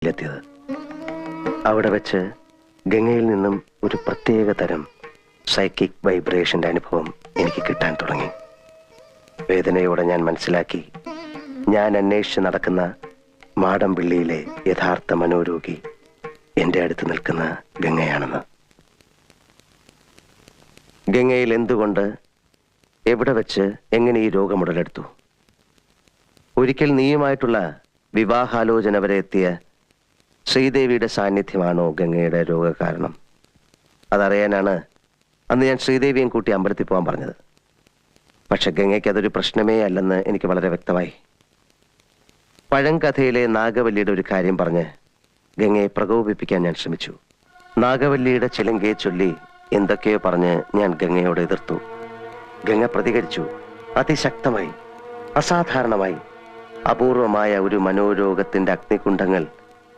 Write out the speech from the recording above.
എത്തിയത്. അവിടെ വെച്ച് ഗംഗയിൽ നിന്നും ഒരു പ്രത്യേക തരം സൈക്കിക് വൈബ്രേഷന്റെ അനുഭവം എനിക്ക് കിട്ടാൻ തുടങ്ങി. വേദനയോടെ ഞാൻ മനസ്സിലാക്കി, ഞാൻ അന്വേഷിച്ച് നടക്കുന്ന മാടമ്പിള്ളിയിലെ യഥാർത്ഥ മനോരോഗി എന്റെ അടുത്ത് നിൽക്കുന്ന ഗംഗയാണെന്ന്. ഗംഗയിൽ എന്തുകൊണ്ട്, എവിടെ വെച്ച്, എങ്ങനെ ഈ രോഗം ഉടലെടുത്തു? ഒരിക്കൽ നീയുമായിട്ടുള്ള വിവാഹാലോചന വരെ എത്തിയ ശ്രീദേവിയുടെ സാന്നിധ്യമാണോ ഗംഗയുടെ രോഗകാരണം? അതറിയാനാണ് അന്ന് ഞാൻ ശ്രീദേവിയും കൂട്ടി അമ്പലത്തിൽ പോകാൻ പറഞ്ഞത്. പക്ഷെ ഗംഗയ്ക്ക് അതൊരു പ്രശ്നമേ അല്ലെന്ന് എനിക്ക് വളരെ വ്യക്തമായി. പഴങ്കഥയിലെ നാഗവല്ലിയുടെ ഒരു കാര്യം പറഞ്ഞ് ഗംഗയെ പ്രകോപിപ്പിക്കാൻ ഞാൻ ശ്രമിച്ചു. നാഗവല്ലിയുടെ ചിലങ്കയെ ചൊല്ലി എന്തൊക്കെയോ പറഞ്ഞ് ഞാൻ ഗംഗയോട് എതിർത്തു. ഗംഗ പ്രതികരിച്ചു, അതിശക്തമായി, അസാധാരണമായി. അപൂർവമായ ഒരു മനോരോഗത്തിന്റെ അഗ്നികുണ്ഡങ്ങൾ